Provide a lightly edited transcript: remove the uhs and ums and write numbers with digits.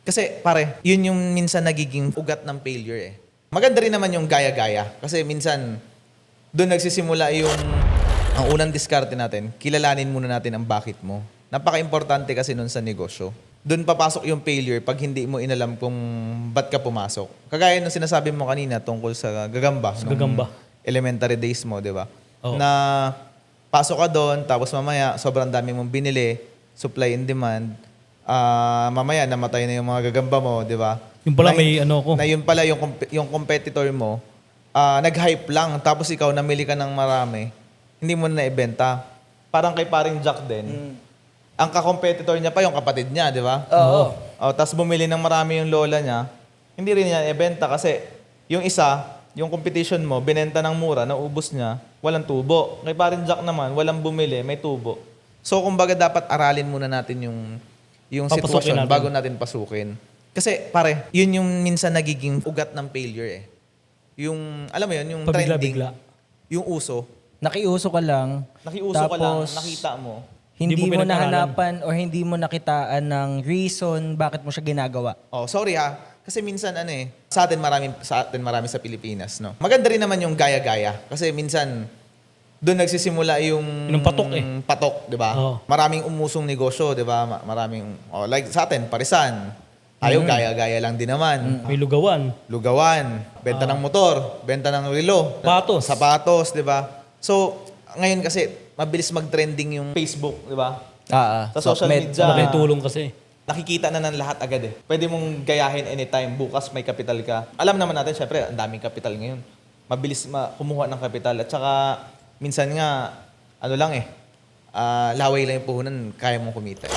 Kasi pare, yun yung minsan nagiging ugat ng failure eh. Maganda rin naman yung gaya-gaya. Kasi minsan, doon nagsisimula yung ang unang diskarte natin, kilalanin muna natin ang bakit mo. Napaka-importante kasi nun sa negosyo. Doon papasok yung failure pag hindi mo inalam kung ba't ka pumasok. Kagaya nung sinasabi mo kanina tungkol sa gagamba. Sa nung gagamba. Elementary days mo, di ba? Oo. Na pasok ka doon, tapos mamaya sobrang dami mong binili, supply and demand. Mamaya namatay na yung mga gagamba mo, di ba? Yung pala Na- may ano ko. Na yun pala yung competitor mo, nag-hype lang, tapos ikaw namili ka ng marami, hindi mo na naibenta. Parang kay paring Jack din. Ang ka-competitor niya pa yung kapatid niya, di ba? Oo. Tapos bumili ng marami yung lola niya, hindi rin niya ibenta kasi yung isa, yung competition mo, binenta ng mura, naubos niya, walang tubo. Kay paring Jack naman, walang bumili, may tubo. So, kumbaga dapat aralin muna natin yung Papasukin sitwasyon natin. bago natin pasukin. Kasi pare, yun yung minsan nagiging ugat ng failure eh. Yung, alam mo yun, yung trending, Pabigla-bigla. yung uso, Nakiuso ka lang. nakiuso ka lang, Tapos, nakita mo, Hindi Hindi mo mo pinag-aralan. nahanapan or hindi mo nakitaan ng reason bakit mo siya ginagawa. oh, sorry ha. Kasi minsan sa atin marami sa Pilipinas, no. Maganda rin naman yung gaya-gaya kasi minsan doon nagsisimula yung Yung patok eh. Patok, 'di ba? Oo. Maraming umusong negosyo, 'di ba? Maraming like sa atin, parisan. Tayo gaya-gaya lang din naman. May lugawan. Lugawan, benta ng motor, benta ng relo, sapatos, 'di ba? So, ngayon kasi mabilis mag-trending yung Facebook, 'di ba? Sa social media. Malaking tulong kasi. Nakikita na ng lahat agad eh. Pwede mong gayahin anytime. Bukas may kapital ka. Alam naman natin, syempre, ang daming kapital ngayon. Mabilis kumuha ng kapital. At saka, minsan nga, laway lang yung puhunan, kaya mong kumita.